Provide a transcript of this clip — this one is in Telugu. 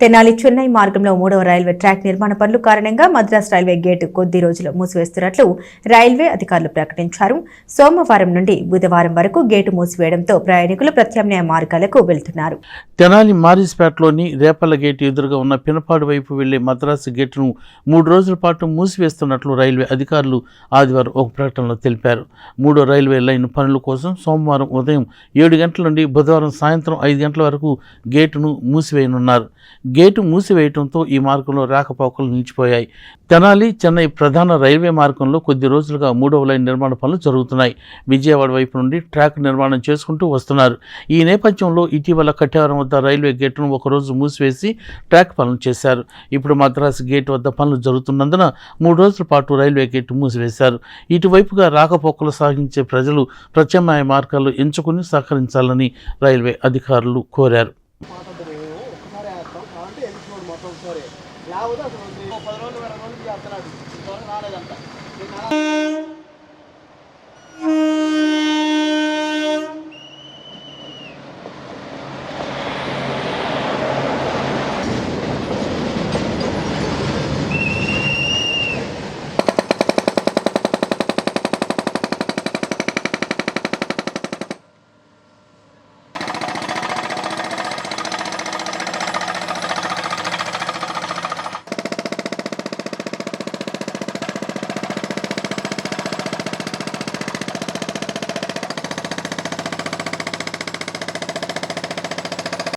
తెనాలి చెన్నై మార్గంలో 3వ రైల్వే ట్రాక్ నిర్మాణ పనుల కారణంగా మద్రాస్ రైల్వే గేటు కొద్ది రోజులు మూసివేస్తున్నట్లు రైల్వే అధికారులు ప్రకటించారు. సోమవారం నుండి బుధవారం వరకు గేటు మూసివేయడంతో ప్రయాణికులు ప్రత్యామ్నాయ మార్గాలకు వెళ్తున్నారు. తెనాలి మారిస్పేటలోని రేపల్ల గేటు ఎదురుగా ఉన్న పినపాడు వైపు వెళ్లే మద్రాసు గేటును 3 రోజుల పాటు మూసివేస్తున్నట్లు రైల్వే అధికారులు ఆదివారం ఒక ప్రకటనలో తెలిపారు. 3వ రైల్వే లైన్ పనుల కోసం సోమవారం ఉదయం 7 గంటల నుండి బుధవారం సాయంత్రం 5 గంటల వరకు గేటును మూసివేయనున్నారు. గేటు మూసివేయడంతో ఈ మార్గంలో రాకపోకలు నిలిచిపోయాయి. తెనాలి చెన్నై ప్రధాన రైల్వే మార్గంలో కొద్ది రోజులుగా 3వ లైన్ నిర్మాణ పనులు జరుగుతున్నాయి. విజయవాడ వైపు నుండి ట్రాక్ నిర్మాణం చేసుకుంటూ వస్తున్నారు. ఈ నేపథ్యంలో ఇటీవల కట్టేవరం వద్ద రైల్వే గేటును ఒకరోజు మూసివేసి ట్రాక్ పనులు చేశారు. ఇప్పుడు మద్రాసు గేటు వద్ద పనులు జరుగుతున్నందున 3 రోజుల పాటు రైల్వే గేటు మూసివేశారు. ఇటువైపుగా రాకపోకలు సాగించే ప్రజలు ప్రత్యామ్నాయ మార్గాలు ఎంచుకుని సహకరించాలని రైల్వే అధికారులు కోరారు. లేకపోతే అసలు 10 రోజులు 20 రోజులు చేస్తున్నాడు రాలేదంట.